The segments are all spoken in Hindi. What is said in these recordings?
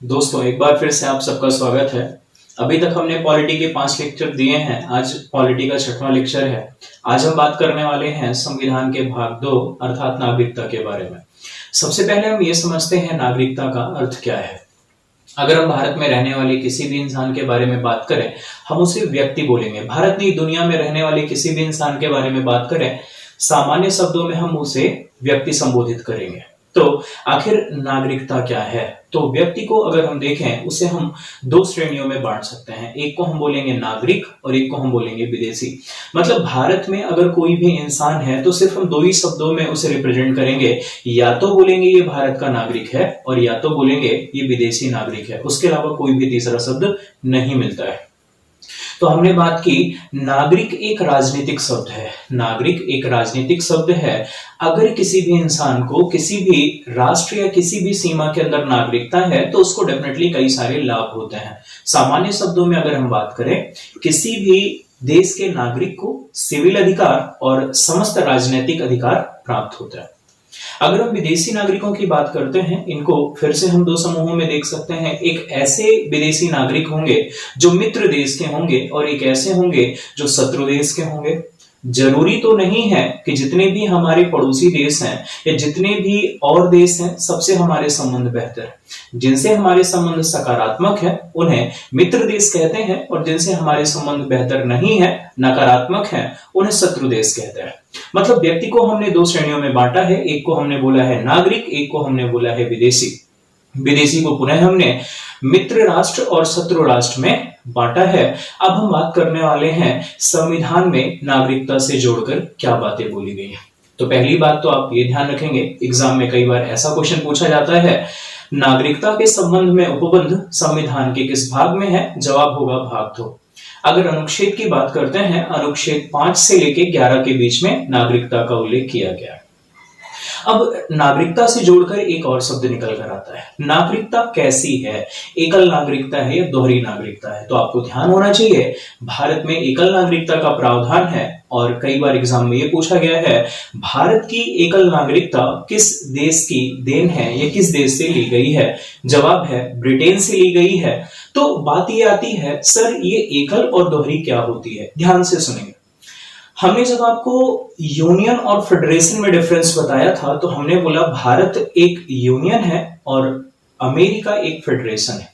दोस्तों, एक बार फिर से आप सबका स्वागत है। अभी तक हमने पॉलिटी के 5 लेक्चर दिए हैं। आज पॉलिटी का 6वां लेक्चर है। आज हम बात करने वाले हैं संविधान के भाग 2 अर्थात नागरिकता के बारे में। सबसे पहले हम ये समझते हैं नागरिकता का अर्थ क्या है। अगर हम भारत में रहने वाले किसी भी इंसान के बारे में बात करें, हम उसे व्यक्ति बोलेंगे। भारत नहीं, दुनिया में रहने वाले किसी भी इंसान के बारे में बात करें, सामान्य शब्दों में हम उसे व्यक्ति संबोधित करेंगे। तो आखिर नागरिकता क्या है? तो व्यक्ति को अगर हम देखें, उसे हम 2 श्रेणियों में बांट सकते हैं। एक को हम बोलेंगे नागरिक और एक को हम बोलेंगे विदेशी। मतलब भारत में अगर कोई भी इंसान है तो सिर्फ हम 2 ही शब्दों में उसे रिप्रेजेंट करेंगे, या तो बोलेंगे ये भारत का नागरिक है और या तो बोलेंगे ये विदेशी नागरिक है। उसके अलावा कोई भी तीसरा शब्द नहीं मिलता है। तो हमने बात की, नागरिक एक राजनीतिक शब्द है। नागरिक एक राजनीतिक शब्द है। अगर किसी भी इंसान को किसी भी राष्ट्र या किसी भी सीमा के अंदर नागरिकता है तो उसको डेफिनेटली कई सारे लाभ होते हैं। सामान्य शब्दों में अगर हम बात करें, किसी भी देश के नागरिक को सिविल अधिकार और समस्त राजनीतिक अधिकार प्राप्त होता है। अगर हम विदेशी नागरिकों की बात करते हैं, इनको फिर से हम 2 समूहों में देख सकते हैं। एक ऐसे विदेशी नागरिक होंगे जो मित्र देश के होंगे और एक ऐसे होंगे जो शत्रु देश के होंगे। जरूरी तो नहीं है कि जितने भी हमारे पड़ोसी देश हैं या जितने भी और देश हैं सबसे हमारे संबंध बेहतर है। जिनसे हमारे संबंध सकारात्मक है उन्हें मित्र देश कहते हैं और जिनसे हमारे संबंध बेहतर नहीं है, नकारात्मक है, उन्हें शत्रु देश कहते हैं। मतलब व्यक्ति को हमने 2 श्रेणियों में बांटा है। एक को हमने बोला है नागरिक, एक को हमने बोला है विदेशी। विदेशी को पुनः हमने मित्र राष्ट्र और शत्रु राष्ट्र में बांटा है। अब हम बात करने वाले हैं संविधान में नागरिकता से जोड़कर क्या बातें बोली गई हैं। तो पहली बात तो आप ये ध्यान रखेंगे, एग्जाम में कई बार ऐसा क्वेश्चन पूछा जाता है, नागरिकता के संबंध में उपबंध संविधान के किस भाग में है? जवाब होगा भाग 2। अगर अनुच्छेद की बात करते हैं, अनुच्छेद 5 से लेकर 11 के बीच में नागरिकता का उल्लेख किया गया है। अब नागरिकता से जोड़कर एक और शब्द निकल कर आता है। नागरिकता कैसी है? एकल नागरिकता है या दोहरी नागरिकता है? तो आपको ध्यान होना चाहिए, भारत में एकल नागरिकता का प्रावधान है और कई बार एग्जाम में ये पूछा गया है, भारत की एकल नागरिकता किस देश की देन है या किस देश से ली गई है? जवाब है ब्रिटेन से ली गई है। तो बात ये आती है, सर ये एकल और दोहरी क्या होती है? ध्यान से सुनेंगे। हमने जब आपको यूनियन और फेडरेशन में डिफरेंस बताया था तो हमने बोला भारत एक यूनियन है और अमेरिका एक फेडरेशन है।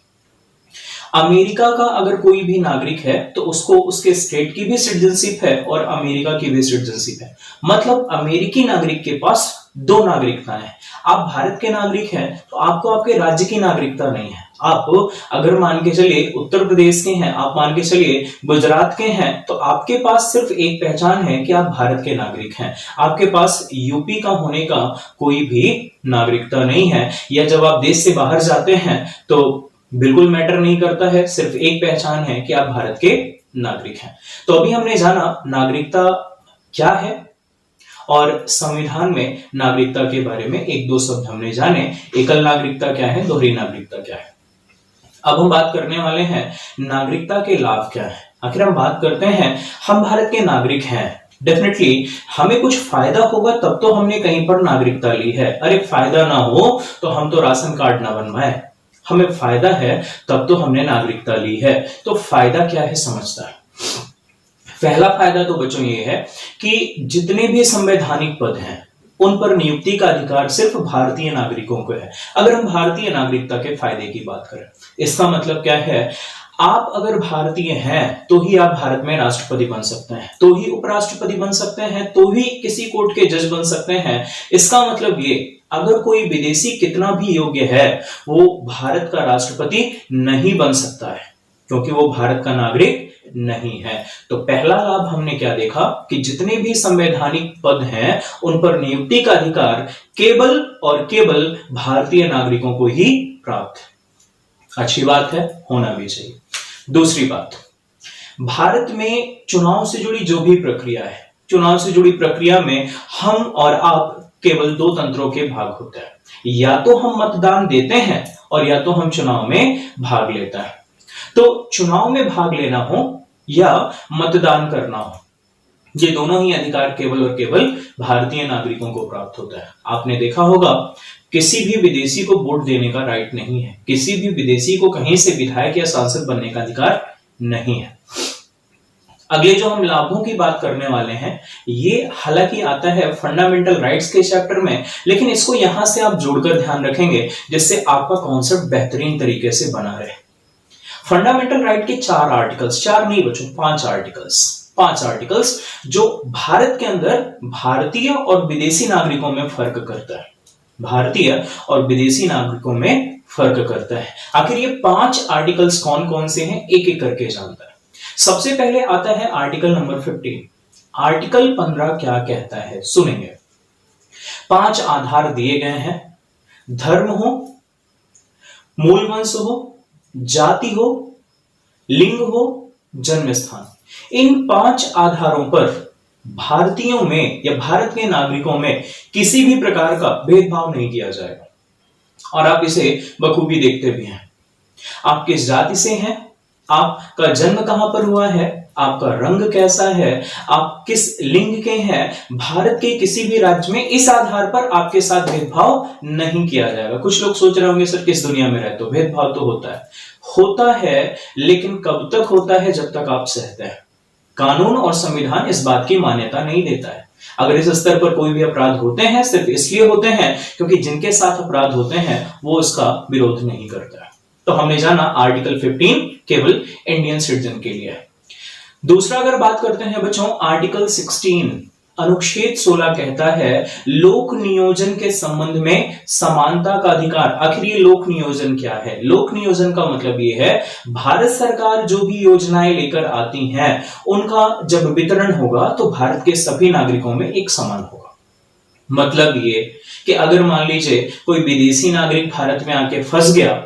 अमेरिका का अगर कोई भी नागरिक है तो उसको उसके स्टेट की भी सिटीजनशिप है और अमेरिका की भी सिटीजनशिप है। मतलब अमेरिकी नागरिक के पास 2 नागरिकता है। आप भारत के नागरिक हैं तो आपको आपके राज्य की नागरिकता नहीं है। आप अगर मान के चलिए उत्तर प्रदेश के हैं, आप मान के चलिए गुजरात के हैं, तो आपके पास सिर्फ एक पहचान है कि आप भारत के नागरिक हैं। आपके पास यूपी का होने का कोई भी नागरिकता नहीं है। या जब आप देश से बाहर जाते हैं तो बिल्कुल मैटर नहीं करता है, सिर्फ एक पहचान है कि आप भारत के नागरिक हैं। तो अभी हमने जाना नागरिकता क्या है और संविधान में नागरिकता के बारे में 1-2 शब्द हमने जाने। एकल नागरिकता क्या है, दोहरी नागरिकता क्या है। अब हम बात करने वाले हैं नागरिकता के लाभ क्या है। आखिर हम बात करते हैं, हम भारत के नागरिक हैं, डेफिनेटली हमें कुछ फायदा होगा तब तो हमने कहीं पर नागरिकता ली है। अरे फायदा ना हो तो हम तो राशन कार्ड ना बनवाए। हमें फायदा है तब तो हमने नागरिकता ली है। तो फायदा क्या है समझता है। पहला फायदा तो बच्चों ये है कि जितने भी संवैधानिक पद हैं उन पर नियुक्ति का अधिकार सिर्फ भारतीय नागरिकों को है। अगर हम भारतीय नागरिकता के फायदे की बात करें, इसका मतलब क्या है, आप अगर भारतीय हैं तो ही आप भारत में राष्ट्रपति बन सकते हैं, तो ही उपराष्ट्रपति बन सकते हैं, तो ही किसी कोर्ट के जज बन सकते हैं। इसका मतलब ये, अगर कोई विदेशी कितना भी योग्य है वो भारत का राष्ट्रपति नहीं बन सकता है क्योंकि वो भारत का नागरिक नहीं है। तो पहला लाभ हमने क्या देखा कि जितने भी संवैधानिक पद हैं उन पर नियुक्ति का अधिकार केवल और केवल भारतीय नागरिकों को ही प्राप्त है। अच्छी बात है, होना भी चाहिए। दूसरी बात, भारत में चुनाव से जुड़ी जो भी प्रक्रिया है, चुनाव से जुड़ी प्रक्रिया में हम और आप केवल 2 तंत्रों के भाग होते हैं। या तो हम मतदान देते हैं और या तो हम चुनाव में भाग लेते हैं। तो चुनाव में भाग लेना हो या मतदान करना हो, ये दोनों ही अधिकार केवल और केवल भारतीय नागरिकों को प्राप्त होता है। आपने देखा होगा किसी भी विदेशी को वोट देने का राइट नहीं है, किसी भी विदेशी को कहीं से विधायक या सांसद बनने का अधिकार नहीं है। अगले जो हम लाभों की बात करने वाले हैं, ये हालांकि आता है फंडामेंटल राइट्स के चैप्टर में, लेकिन इसको यहां से आप जोड़कर ध्यान रखेंगे जिससे आपका कॉन्सेप्ट बेहतरीन तरीके से बना रहे। फंडामेंटल राइट के 4 आर्टिकल्स, 4 नहीं बच्चों 5 आर्टिकल्स जो भारत के अंदर भारतीय और विदेशी नागरिकों में फर्क करता है, भारतीय और विदेशी नागरिकों में फर्क करता है। आखिर ये 5 आर्टिकल्स कौन कौन से हैं, एक एक करके जानता है। सबसे पहले आता है आर्टिकल नंबर 15। आर्टिकल 15 क्या कहता है सुनेंगे। 5 आधार दिए गए हैं, धर्म हो, मूल वंश हो, जाति हो, लिंग हो, जन्म स्थान। इन 5 आधारों पर भारतीयों में या भारत के नागरिकों में किसी भी प्रकार का भेदभाव नहीं किया जाएगा। और आप इसे बखूबी देखते भी हैं। आप किस जाति से हैं, आपका जन्म कहां पर हुआ है, आपका रंग कैसा है, आप किस लिंग के हैं, भारत के किसी भी राज्य में इस आधार पर आपके साथ भेदभाव नहीं किया जाएगा। कुछ लोग सोच रहे होंगे सर किस दुनिया में रहते हो, भेदभाव तो होता है, लेकिन कब तक होता है, जब तक आप सहते हैं। कानून और संविधान इस बात की मान्यता नहीं देता है। अगर इस स्तर पर कोई भी अपराध होते हैं, सिर्फ इसलिए होते हैं क्योंकि जिनके साथ अपराध होते हैं वो उसका विरोध नहीं करता है। तो हमने जाना आर्टिकल 15 केवल इंडियन सिटीजन के लिए है। दूसरा अगर बात करते हैं बच्चों, आर्टिकल 16 अनुच्छेद 16 कहता है लोक नियोजन के संबंध में समानता का अधिकार। आखिर ये लोक नियोजन क्या है? लोक नियोजन का मतलब ये है भारत सरकार जो भी योजनाएं लेकर आती हैं उनका जब वितरण होगा तो भारत के सभी नागरिकों में एक समान होगा। मतलब ये कि अगर मान लीजिए कोई विदेशी नागरिक भारत में आके फंस गया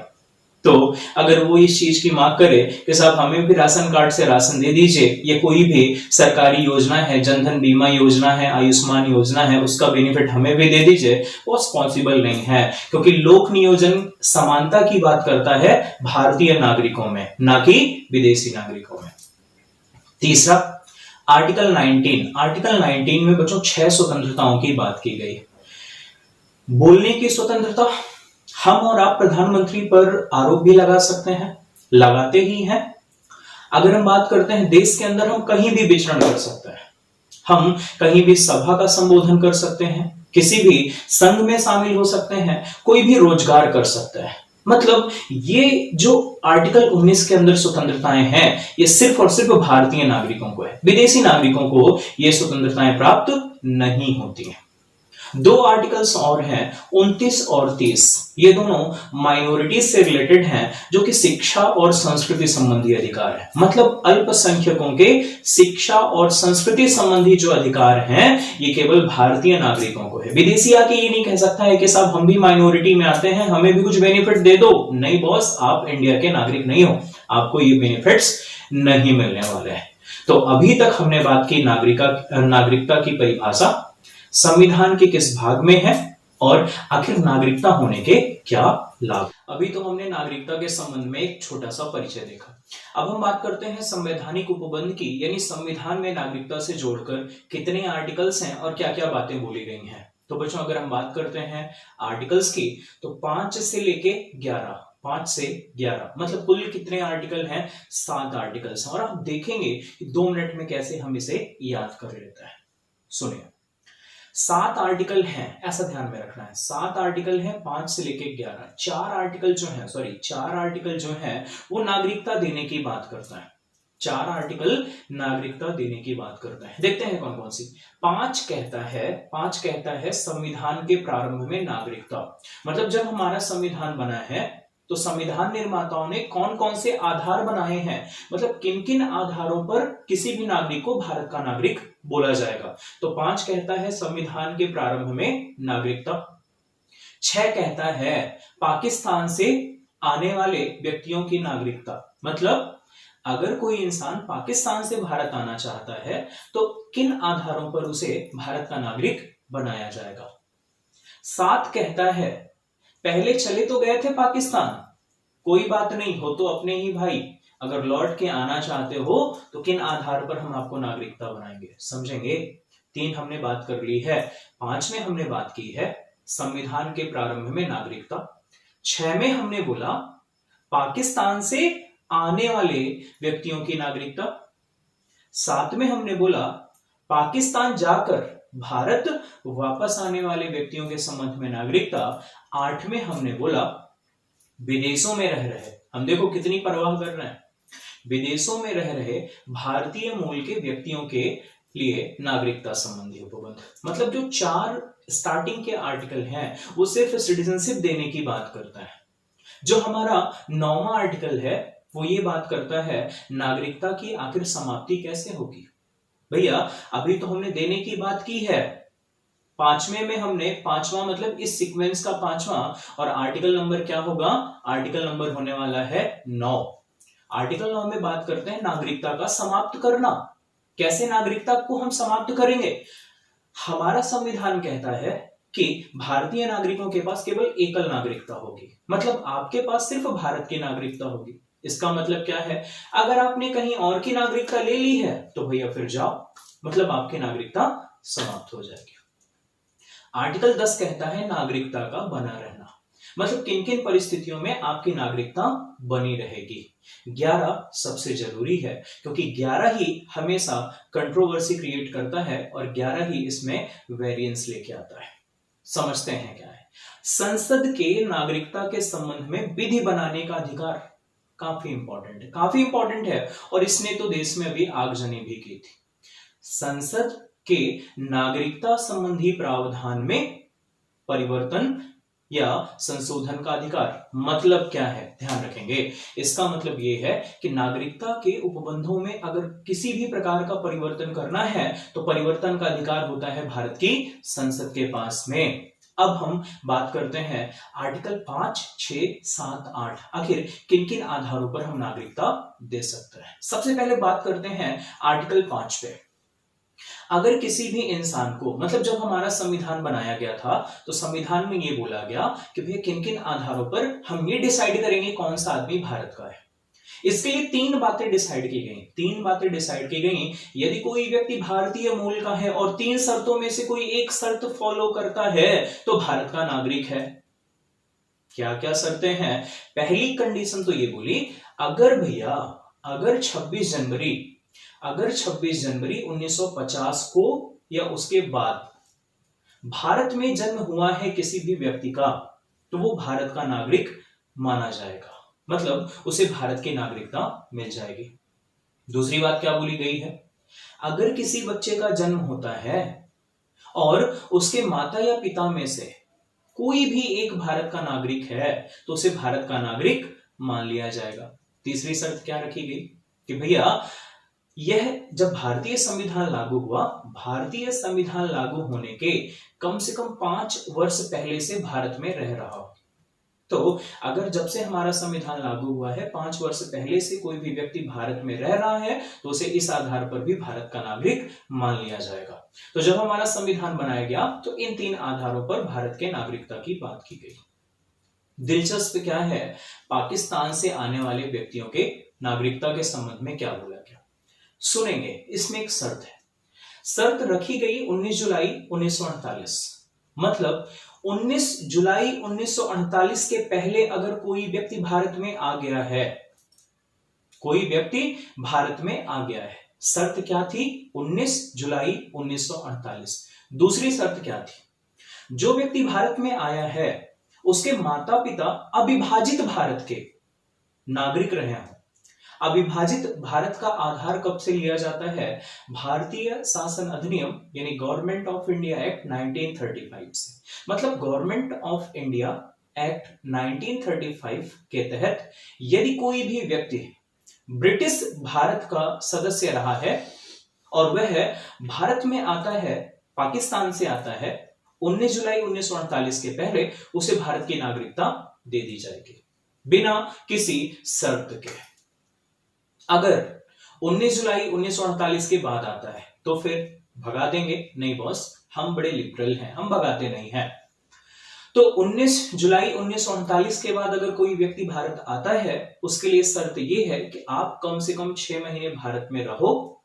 तो अगर वो इस चीज की मांग करे कि साहब हमें भी राशन कार्ड से राशन दे दीजिए, ये कोई भी सरकारी योजना है, जनधन बीमा योजना है, आयुष्मान योजना है, उसका बेनिफिट हमें भी दे दीजिए, वो पॉसिबल नहीं है क्योंकि लोक नियोजन समानता की बात करता है भारतीय नागरिकों में, ना कि विदेशी नागरिकों में। तीसरा आर्टिकल 19। आर्टिकल 19 में बच्चों 6 स्वतंत्रताओं की बात की गई। बोलने की स्वतंत्रता, हम और आप प्रधानमंत्री पर आरोप भी लगा सकते हैं, लगाते ही हैं। अगर हम बात करते हैं देश के अंदर हम कहीं भी विचरण कर सकते हैं, हम कहीं भी सभा का संबोधन कर सकते हैं, किसी भी संघ में शामिल हो सकते हैं, कोई भी रोजगार कर सकता है। मतलब ये जो आर्टिकल 19 के अंदर स्वतंत्रताएं हैं ये सिर्फ और सिर्फ भारतीय नागरिकों को है, विदेशी नागरिकों को ये स्वतंत्रताएं प्राप्त नहीं होती हैं। 2 आर्टिकल्स और हैं 29 और 30, ये दोनों माइनॉरिटीज से रिलेटेड हैं जो कि शिक्षा और संस्कृति संबंधी अधिकार है। मतलब अल्पसंख्यकों के शिक्षा और संस्कृति संबंधी जो अधिकार हैं ये केवल भारतीय नागरिकों को है। विदेशी आके ये नहीं कह सकता है कि साहब हम भी माइनॉरिटी में आते हैं, हमें भी कुछ बेनिफिट दे दो। नहीं बॉस, आप इंडिया के नागरिक नहीं हो, आपको ये बेनिफिट्स नहीं मिलने वाले हैं। तो अभी तक हमने बात की नागरिकता की परिभाषा, संविधान के किस भाग में है और आखिर नागरिकता होने के क्या लाभ। अभी तो हमने नागरिकता के संबंध में एक छोटा सा परिचय देखा। अब हम बात करते हैं संवैधानिक उपबंध की, यानी संविधान में नागरिकता से जोड़कर कितने आर्टिकल्स हैं और क्या क्या बातें बोली गई हैं। तो बच्चों अगर हम बात करते हैं आर्टिकल्स की तो 5 से लेके 11, 5 से 11 मतलब कुल कितने आर्टिकल हैं? 7 आर्टिकल्स। और आप देखेंगे कि 2 मिनट में कैसे हम इसे याद कर लेते हैं। सुनिए, 7 आर्टिकल हैं, ऐसा ध्यान में रखना है। 7 आर्टिकल हैं 5 से लेके 11। 4 आर्टिकल जो है वो नागरिकता देने की बात करता है। 4 आर्टिकल नागरिकता देने की बात करता है। देखते हैं कौन कौन सी। 5 कहता है संविधान के प्रारंभ में नागरिकता। मतलब जब हमारा संविधान बना है तो संविधान निर्माताओं ने कौन कौन से आधार बनाए हैं, मतलब किन किन आधारों पर किसी भी नागरिक को भारत का नागरिक बोला जाएगा। तो 5 कहता है संविधान के प्रारंभ में नागरिकता। 6 कहता है पाकिस्तान से आने वाले व्यक्तियों की नागरिकता। मतलब अगर कोई इंसान पाकिस्तान से भारत आना चाहता है तो किन आधारों पर उसे भारत का नागरिक बनाया जाएगा। 7 कहता है पहले चले तो गए थे पाकिस्तान, कोई बात नहीं, हो तो अपने ही भाई, अगर लौट के आना चाहते हो तो किन आधार पर हम आपको नागरिकता बनाएंगे, समझेंगे। 3 हमने बात कर ली है, 5 में हमने बात की है संविधान के प्रारंभ में नागरिकता। 6 में हमने बोला पाकिस्तान से आने वाले व्यक्तियों की नागरिकता। 7 में हमने बोला पाकिस्तान जाकर भारत वापस आने वाले व्यक्तियों के संबंध में नागरिकता। 8 में हमने बोला विदेशों में रह रहे, हम देखो कितनी परवाह कर रहे हैं, विदेशों में रह रहे भारतीय मूल के व्यक्तियों के लिए नागरिकता संबंधी उपबंध। मतलब जो 4 स्टार्टिंग के आर्टिकल हैं वो सिर्फ सिटीजनशिप देने की बात करता है। जो हमारा 9वां आर्टिकल है वो ये बात करता है नागरिकता की आखिर समाप्ति कैसे होगी। भैया अभी तो हमने देने की बात की है, 5वें में हमने 5वां मतलब इस सीक्वेंस का 5वां, और आर्टिकल नंबर क्या होगा, आर्टिकल नंबर होने वाला है 9। आर्टिकल 9 में बात करते हैं नागरिकता का समाप्त करना। कैसे नागरिकता को हम समाप्त करेंगे? हमारा संविधान कहता है कि भारतीय नागरिकों के पास केवल एकल नागरिकता होगी, मतलब आपके पास सिर्फ भारत की नागरिकता होगी। इसका मतलब क्या है, अगर आपने कहीं और की नागरिकता ले ली है तो भैया फिर जाओ, मतलब आपकी नागरिकता समाप्त हो जाएगी। आर्टिकल 10 कहता है नागरिकता का बना रहना, मतलब किन किन परिस्थितियों में आपकी नागरिकता बनी रहेगी। 11 सबसे जरूरी है क्योंकि 11 ही हमेशा कंट्रोवर्सी क्रिएट करता है और 11 ही इसमें वेरिएंस लेके आता है। समझते हैं क्या है। संसद के नागरिकता के संबंध में विधि बनाने का अधिकार काफी इंपॉर्टेंट है और इसने तो देश में अभी आगजनी भी की थी। संसद के नागरिकता संबंधी प्रावधान में परिवर्तन या संशोधन का अधिकार। मतलब क्या है, ध्यान रखेंगे। इसका मतलब यह है कि नागरिकता के उपबंधों में अगर किसी भी प्रकार का परिवर्तन करना है तो परिवर्तन का अधिकार होता है भारत की संसद के पास में। अब हम बात करते हैं आर्टिकल 5, 6, 7, 8 आखिर किन किन आधारों पर हम नागरिकता दे सकते हैं। सबसे पहले बात करते हैं आर्टिकल 5 पे। अगर किसी भी इंसान को, मतलब जब हमारा संविधान बनाया गया था तो संविधान में ये बोला गया कि भैया किन किन आधारों पर हम ये डिसाइड करेंगे कौन सा आदमी भारत का है। इसके लिए 3 बातें डिसाइड की गई। यदि कोई व्यक्ति भारतीय मूल का है और 3 शर्तों में से कोई एक शर्त फॉलो करता है तो भारत का नागरिक है। क्या क्या शर्तें हैं? पहली कंडीशन तो ये बोली, अगर 26 जनवरी 1950 को या उसके बाद भारत में जन्म हुआ है किसी भी व्यक्ति का तो वो भारत का नागरिक माना जाएगा, मतलब उसे भारत की नागरिकता मिल जाएगी। दूसरी बात क्या बोली गई है, अगर किसी बच्चे का जन्म होता है और उसके माता या पिता में से कोई भी एक भारत का नागरिक है तो उसे भारत का नागरिक मान लिया जाएगा। तीसरी शर्त क्या रखी गई कि भैया यह जब भारतीय संविधान लागू होने के कम से कम 5 वर्ष पहले से भारत में रह रहा हो। तो अगर जब से हमारा संविधान लागू हुआ है 5 वर्ष पहले से कोई भी व्यक्ति भारत में रह रहा है तो उसे इस आधार पर भी भारत का नागरिक मान लिया जाएगा। तो जब हमारा संविधान बनाया गया तो इन 3 आधारों पर भारत के नागरिकता की बात की गई। दिलचस्प क्या है, पाकिस्तान से आने वाले व्यक्तियों के नागरिकता के संबंध में क्या बोला गया सुनेंगे। इसमें एक शर्त है, शर्त रखी गई 19 जुलाई 1948, मतलब 19 जुलाई 1948 के पहले अगर कोई व्यक्ति भारत में आ गया है, शर्त क्या थी? 19 जुलाई 1948। दूसरी शर्त क्या थी? जो व्यक्ति भारत में आया है उसके माता पिता अविभाजित भारत के नागरिक रहे हों। अविभाजित भारत का आधार कब से लिया जाता है? भारतीय शासन अधिनियम यानी गवर्नमेंट ऑफ इंडिया एक्ट 1935 से। मतलब गवर्नमेंट ऑफ इंडिया एक्ट 1935 के तहत यदि कोई भी व्यक्ति ब्रिटिश भारत का सदस्य रहा है और वह भारत में आता है, पाकिस्तान से आता है 19 जुलाई 1948 के पहले, उसे भारत की नागरिकता दे दी जाएगी बिना किसी शर्त के। अगर 19 जुलाई 1948 के बाद आता है तो फिर भगा देंगे, नहीं बॉस हम बड़े लिबरल हैं, हम भगाते नहीं हैं। तो 19 जुलाई 1948 के बाद अगर कोई व्यक्ति भारत आता है उसके लिए शर्त यह है कि आप कम से कम 6 महीने भारत में रहो।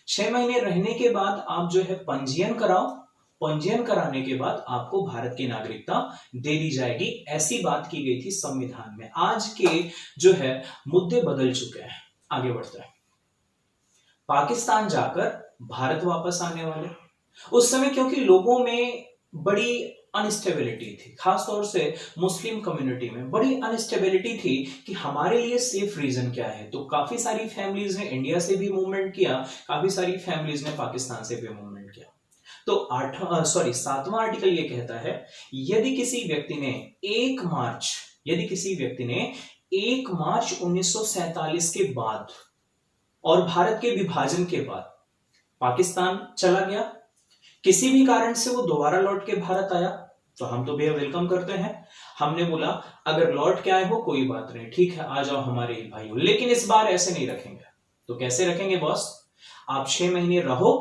6 महीने रहने के बाद आप जो है पंजीयन कराओ पंजीयन कराने के बाद आपको भारत की नागरिकता दे दी जाएगी। ऐसी बात की गई थी संविधान में। आज के जो है मुद्दे बदल चुके हैं। आगे बढ़ते हैं। पाकिस्तान जाकर भारत वापस आने वाले, उस समय क्योंकि लोगों में बड़ी अनस्टेबिलिटी थी, खासतौर से मुस्लिम कम्युनिटी में बड़ी अनस्टेबिलिटी थी कि हमारे लिए सेफ रीजन क्या है। तो काफी सारी फैमिलीज ने इंडिया से भी मूवमेंट किया, काफी सारी फैमिलीज ने पाकिस्तान से भी मूवमेंट किया। तो 7वां आर्टिकल ये कहता है, यदि किसी व्यक्ति ने 1 मार्च 1947 के बाद और भारत के विभाजन के बाद पाकिस्तान चला गया, किसी भी कारण से वो दोबारा लौट के भारत आया, तो हम तो भैया वेलकम करते हैं। हमने बोला अगर लौट के आए हो कोई बात नहीं, ठीक है, आ जाओ हमारे ही भाई हो, लेकिन इस बार ऐसे नहीं रखेंगे। तो कैसे रखेंगे बॉस? आप 6 महीने रहो,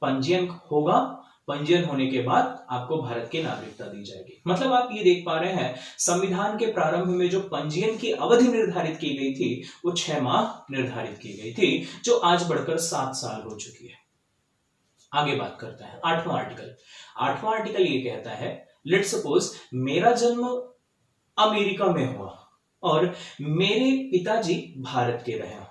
पंजीयन होगा, पंजीयन होने के बाद आपको भारत की नागरिकता दी जाएगी। मतलब आप ये देख पा रहे हैं, संविधान के प्रारंभ में जो पंजीयन की अवधि निर्धारित की गई थी वो 6 माह निर्धारित की गई थी, जो आज बढ़कर 7 साल हो चुकी है। आगे बात करते हैं 8वां आर्टिकल ये कहता है, लेट्स सपोज मेरा जन्म अमेरिका में हुआ और मेरे पिताजी भारत के रहे,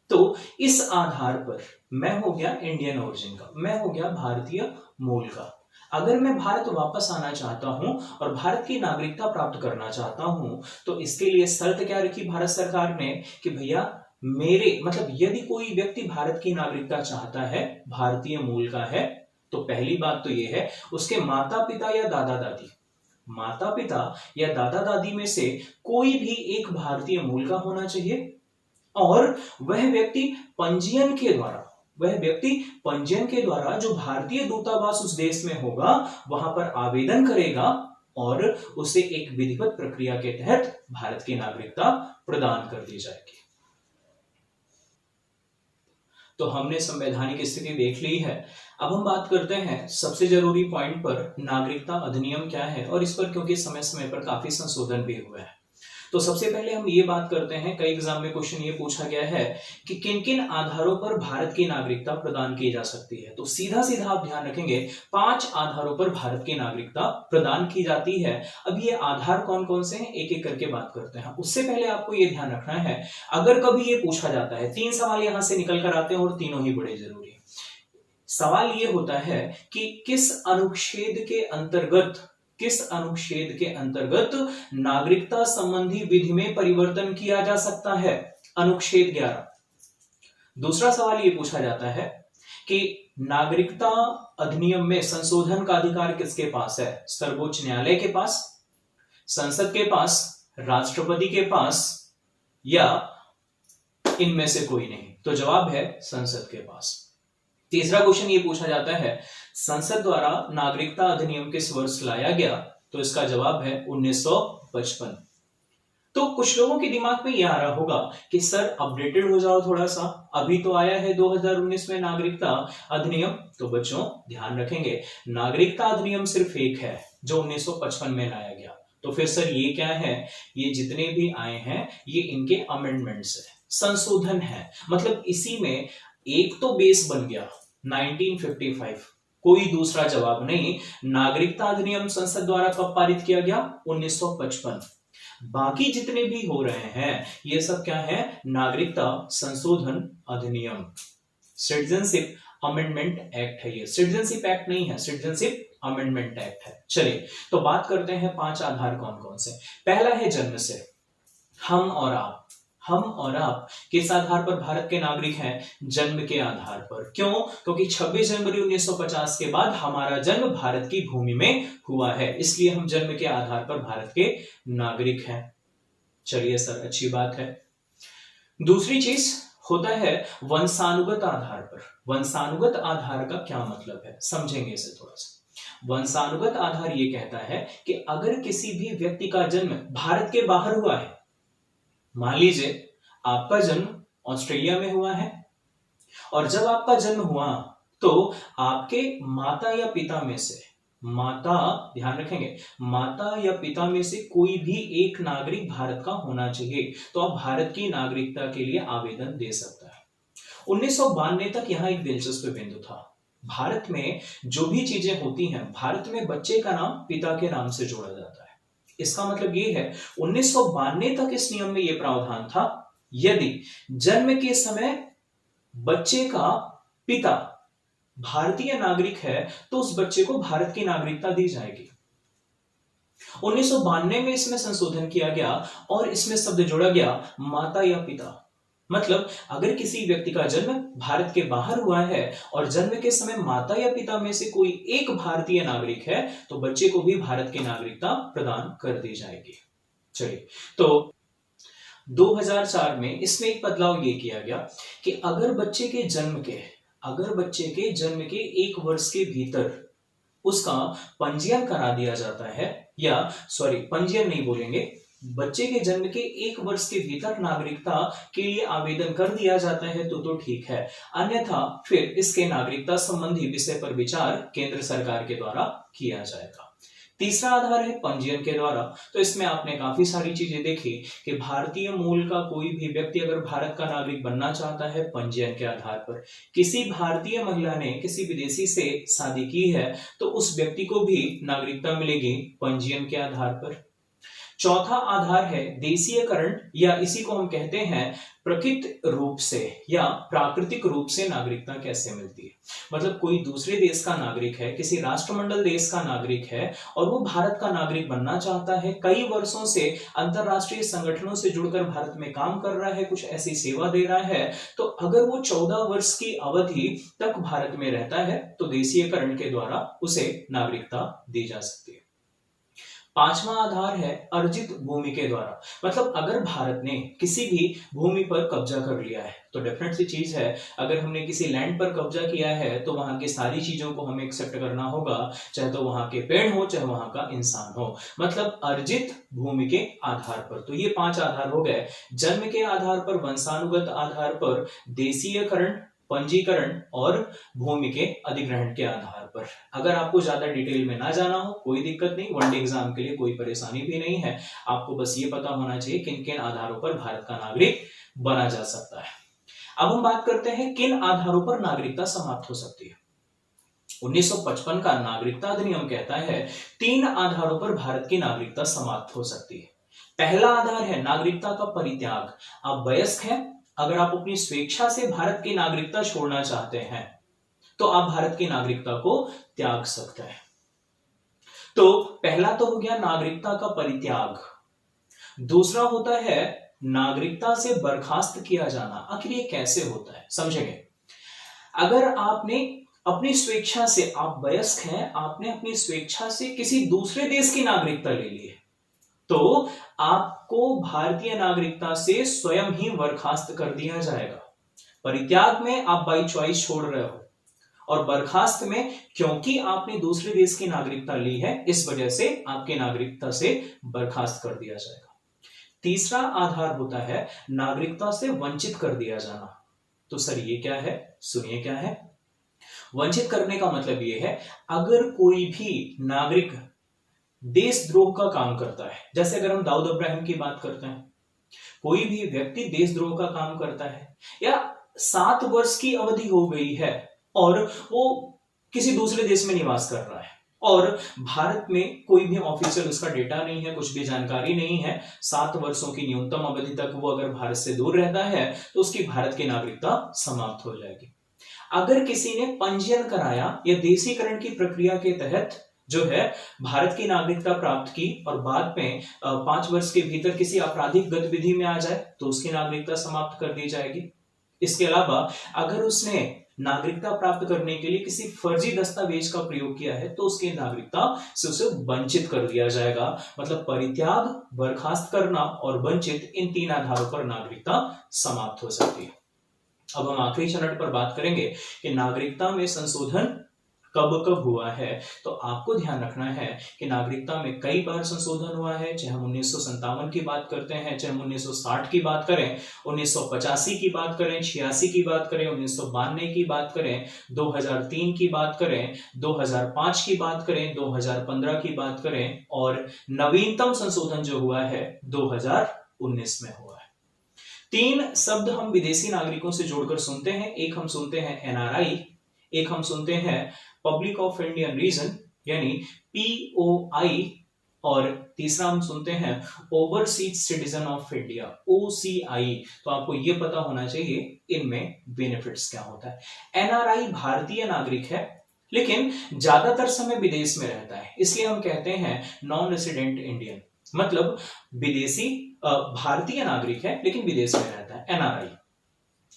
तो इस आधार पर मैं हो गया इंडियन ओरिजिन का, मैं हो गया भारतीय मूल का। अगर मैं भारत वापस आना चाहता हूं और भारत की नागरिकता प्राप्त करना चाहता हूं, तो इसके लिए शर्त क्या रखी भारत सरकार ने कि भैया यदि कोई व्यक्ति भारत की नागरिकता चाहता है, भारतीय मूल का है, तो पहली बात तो यह है उसके माता पिता या दादा दादी में से कोई भी एक भारतीय मूल का होना चाहिए, और वह व्यक्ति पंजीयन के द्वारा जो भारतीय दूतावास उस देश में होगा वहां पर आवेदन करेगा और उसे एक विधिवत प्रक्रिया के तहत भारत की नागरिकता प्रदान कर दी जाएगी। तो हमने संवैधानिक स्थिति देख ली है। अब हम बात करते हैं सबसे जरूरी पॉइंट पर, नागरिकता अधिनियम क्या है और इस पर क्योंकि समय समय पर काफी संशोधन भी हुए हैं। तो सबसे पहले हम ये बात करते हैं, कई एग्जाम में क्वेश्चन ये पूछा गया है कि किन किन आधारों पर भारत की नागरिकता प्रदान की जा सकती है। तो सीधा सीधा आप ध्यान रखेंगे 5 आधारों पर भारत की नागरिकता प्रदान की जाती है। अब ये आधार कौन कौन से हैं एक एक करके बात करते हैं। उससे पहले आपको ये ध्यान रखना है, अगर कभी ये पूछा जाता है, 3 सवाल यहां से निकल कर आते हैं और तीनों ही बड़े जरूरी है। सवाल ये होता है कि किस अनुच्छेद के अंतर्गत नागरिकता संबंधी विधि में परिवर्तन किया जा सकता है? अनुच्छेद 11। दूसरा सवाल ये पूछा जाता है कि नागरिकता अधिनियम में संशोधन का अधिकार किसके पास है? सर्वोच्च न्यायालय के पास, संसद के पास, राष्ट्रपति के पास, या इनमें से कोई नहीं? तो जवाब है संसद के पास। तीसरा क्वेश्चन ये पूछा जाता है, संसद द्वारा नागरिकता अधिनियम किस वर्ष लाया गया? तो इसका जवाब है 1955। तो कुछ लोगों के दिमाग में यह आ रहा होगा कि सर अपडेटेड हो जाओ थोड़ा सा, अभी तो आया है 2019 में नागरिकता अधिनियम। तो बच्चों ध्यान रखेंगे, नागरिकता अधिनियम सिर्फ एक है जो 1955 में लाया गया। तो फिर सर ये क्या है? ये जितने भी आए हैं ये इनके अमेंडमेंट्स है, संशोधन है। मतलब इसी में एक तो बेस बन गया 1955, कोई दूसरा जवाब नहीं। नागरिकता अधिनियम संसद द्वारा कब पारित किया गया? 1955। बाकी जितने भी हो रहे हैं ये सब क्या है? नागरिकता संशोधन अधिनियम, सिटीजनशिप अमेंडमेंट एक्ट है। ये सिटीजनशिप एक्ट नहीं है, सिटीजनशिप अमेंडमेंट एक्ट है। चलिए तो बात करते हैं 5 आधार कौन कौन से। पहला है जन्म से, हम और आप किस आधार पर भारत के नागरिक हैं? जन्म के आधार पर। क्यों? क्योंकि 26 जनवरी 1950 के बाद हमारा जन्म भारत की भूमि में हुआ है, इसलिए हम जन्म के आधार पर भारत के नागरिक हैं। चलिए सर अच्छी बात है। दूसरी चीज होता है वंशानुगत आधार पर। वंशानुगत आधार का क्या मतलब है, समझेंगे इसे थोड़ा सा। वंशानुगत आधार ये कहता है कि अगर किसी भी व्यक्ति का जन्म भारत के बाहर हुआ है, मान लीजिए आपका जन्म ऑस्ट्रेलिया में हुआ है, और जब आपका जन्म हुआ तो आपके माता या पिता में से, ध्यान रखेंगे, माता या पिता में से कोई भी एक नागरिक भारत का होना चाहिए, तो आप भारत की नागरिकता के लिए आवेदन दे सकता है। 1992 तक यहां एक दिलचस्प बिंदु था। भारत में जो भी चीजें होती हैं, भारत में बच्चे का नाम पिता के नाम से जोड़ा जाता है। इसका मतलब ये है 1992 तक इस नियम में यह प्रावधान था, यदि जन्म के समय बच्चे का पिता भारतीय नागरिक है तो उस बच्चे को भारत की नागरिकता दी जाएगी। 1992 में इसमें संशोधन किया गया और इसमें शब्द जोड़ा गया माता या पिता। मतलब अगर किसी व्यक्ति का जन्म भारत के बाहर हुआ है और जन्म के समय माता या पिता में से कोई एक भारतीय नागरिक है तो बच्चे को भी भारत की नागरिकता प्रदान कर दी जाएगी। चलिए, तो 2004 में इसमें एक बदलाव ये किया गया कि अगर बच्चे के जन्म के 1 वर्ष के भीतर उसका पंजीयन करा दिया जाता है, या पंजीयन नहीं बोलेंगे, बच्चे के जन्म के 1 वर्ष के भीतर नागरिकता के लिए आवेदन कर दिया जाता है तो ठीक है, अन्यथा फिर इसके नागरिकता संबंधी विषय पर विचार केंद्र सरकार के द्वारा किया जाएगा। तीसरा आधार है पंजीयन के द्वारा। तो इसमें आपने काफी सारी चीजें देखी कि भारतीय मूल का कोई भी व्यक्ति अगर भारत का नागरिक बनना चाहता है पंजीयन के आधार पर, किसी भारतीय महिला ने किसी विदेशी से शादी की है तो उस व्यक्ति को भी नागरिकता मिलेगी पंजीयन के आधार पर। चौथा आधार है देशीयकरण, या इसी को हम कहते हैं प्रकृत रूप से या प्राकृतिक रूप से नागरिकता कैसे मिलती है। मतलब कोई दूसरे देश का नागरिक है, किसी राष्ट्रमंडल देश का नागरिक है और वो भारत का नागरिक बनना चाहता है, कई वर्षों से अंतरराष्ट्रीय संगठनों से जुड़कर भारत में काम कर रहा है, कुछ ऐसी सेवा दे रहा है, तो अगर वो 14 वर्ष की अवधि तक भारत में रहता है तो देशीयकरण के द्वारा उसे नागरिकता दी जा सकती है। पांचवा आधार है अर्जित भूमि के द्वारा। मतलब अगर भारत ने किसी भी भूमि पर कब्जा कर लिया है तो डेफिनेट सी चीज है, अगर हमने किसी लैंड पर कब्जा किया है तो वहां की सारी चीजों को हमें एक्सेप्ट करना होगा, चाहे तो वहां के पेड़ हो चाहे वहां का इंसान हो। मतलब अर्जित भूमि के आधार पर। तो ये 5 आधार हो गए, जन्म के आधार पर, वंशानुगत आधार पर, देशीयकरण, पंजीकरण और भूमि के अधिग्रहण के आधार पर। अगर आपको ज्यादा डिटेल में ना जाना हो कोई दिक्कत नहीं, वनडे एग्जाम के लिए कोई परेशानी भी नहीं है, आपको बस ये पता होना चाहिए किन किन आधारों पर भारत का नागरिक बना जा सकता है। अब हम बात करते हैं किन आधारों पर नागरिकता समाप्त हो सकती है। 1955 का नागरिकता अधिनियम कहता है 3 आधारों पर भारत की नागरिकता समाप्त हो सकती है। पहला आधार है नागरिकता का परित्याग। आप वयस्क हैं, अगर आप अपनी स्वेच्छा से भारत की नागरिकता छोड़ना चाहते हैं तो आप भारत की नागरिकता को त्याग सकते हैं। तो पहला तो हो गया नागरिकता का परित्याग। दूसरा होता है नागरिकता से बर्खास्त किया जाना। आखिर ये कैसे होता है समझेंगे। अगर आपने अपनी स्वेच्छा से, आप वयस्क हैं, आपने अपनी स्वेच्छा से किसी दूसरे देश की नागरिकता ले ली है तो आपको भारतीय नागरिकता से स्वयं ही बर्खास्त कर दिया जाएगा। परित्याग में आप बाई चॉइस छोड़ रहे हो और बर्खास्त में क्योंकि आपने दूसरे देश की नागरिकता ली है इस वजह से आपके नागरिकता से बर्खास्त कर दिया जाएगा। तीसरा आधार होता है नागरिकता से वंचित कर दिया जाना। तो सर ये क्या है, सुनिए क्या है। वंचित करने का मतलब ये है अगर कोई भी नागरिक देशद्रोह का काम करता है, जैसे अगर हम दाऊद इब्राहिम की बात करते हैं, कोई भी व्यक्ति देशद्रोह का काम करता है या 7 वर्ष की अवधि हो गई है और वो किसी दूसरे देश में निवास कर रहा है और भारत में कोई भी ऑफिशियल उसका डेटा नहीं है, कुछ भी जानकारी नहीं है, 7 वर्षों की न्यूनतम अवधि तक वो अगर भारत से दूर रहता है तो उसकी भारत की नागरिकता समाप्त हो जाएगी। अगर किसी ने पंजीयन कराया या देशीकरण की प्रक्रिया के तहत जो है भारत की नागरिकता प्राप्त की और बाद में 5 वर्ष के भीतर किसी आपराधिक गतिविधि में आ जाए तो उसकी नागरिकता समाप्त कर दी जाएगी। इसके अलावा अगर उसने नागरिकता प्राप्त करने के लिए किसी फर्जी दस्तावेज का प्रयोग किया है तो उसकी नागरिकता से उसे वंचित कर दिया जाएगा। मतलब परित्याग, बर्खास्त करना और वंचित, इन 3 आधारों पर नागरिकता समाप्त हो सकती है। अब हम आखिरी चरण पर बात करेंगे कि नागरिकता में संशोधन कब कब हुआ है। तो आपको ध्यान रखना है कि नागरिकता में कई बार संशोधन हुआ है, चाहे हम 1957 की बात करते हैं, चाहे हम 1960 की बात करें, 1985 की बात करें, 86 की बात करें, 1992 की बात करें, 2003 की बात करें, 2005 की बात करें, 2015 की बात करें और नवीनतम संशोधन जो हुआ है 2019 में हुआ है। 3 शब्द हम विदेशी नागरिकों से जोड़कर सुनते हैं। एक हम सुनते हैं एनआरआई, एक हम सुनते हैं पब्लिक ऑफ इंडियन रीजन यानी POI, और तीसरा हम सुनते हैं overseas citizen of India OCI। तो आपको यह पता होना चाहिए इनमें बेनिफिट्स क्या होता है। NRI भारतीय नागरिक है लेकिन ज्यादातर समय विदेश में रहता है, इसलिए हम कहते हैं नॉन रेसिडेंट इंडियन, मतलब विदेशी भारतीय नागरिक है लेकिन विदेश में रहता है, NRI।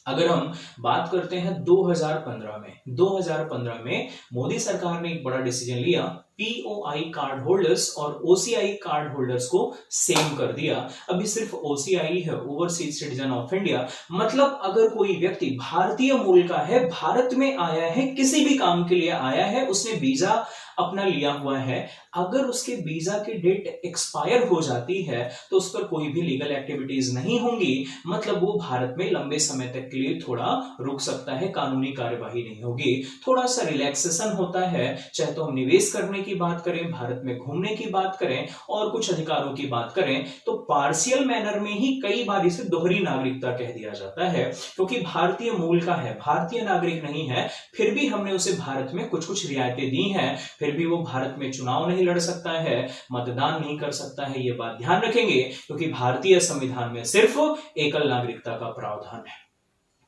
अगर हम बात करते हैं 2015 में मोदी सरकार ने एक बड़ा डिसीजन लिया, POI कार्ड होल्डर्स और OCI कार्ड होल्डर्स को सेम कर दिया। अभी सिर्फ OCI है, ओवरसीज सिटीजन ऑफ इंडिया, मतलब अगर कोई व्यक्ति भारतीय मूल का है, भारत में आया है, किसी भी काम के लिए आया है, उसने वीजा अपना लिया हुआ है, अगर उसके वीजा की डेट एक्सपायर हो जाती है तो उस पर कोई भी लीगल एक्टिविटीज नहीं होंगी, मतलब वो भारत में लंबे समय तक के लिए थोड़ा रुक सकता है, कानूनी कार्यवाही नहीं होगी, थोड़ा सा रिलैक्सेशन होता है। चाहे तो हम निवेश करने की बात करें, भारत में घूमने की बात करें और कुछ अधिकारों की बात करें तो पार्शियल मैनर में ही कई बार इसे दोहरी नागरिकता कह दिया जाता है, क्योंकि भारतीय मूल का है, भारतीय नागरिक नहीं है, फिर भी हमने उसे भारत में कुछ कुछ रियायतें दी हैं, फिर भी वो भारत में चुनाव नहीं लड़ सकता है, मतदान नहीं कर सकता है, ये बात ध्यान रखेंगे, क्योंकि भारतीय संविधान में सिर्फ एकल नागरिकता का प्रावधान है।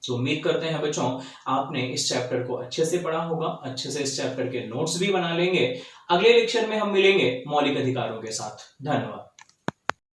तो उम्मीद करते हैं बच्चों आपने इस चैप्टर को अच्छे से पढ़ा होगा, अच्छे से इस चैप्टर के नोट्स भी बना लेंगे। अगले लेक्चर में हम मिलेंगे मौलिक अधिकारों के साथ। धन्यवाद।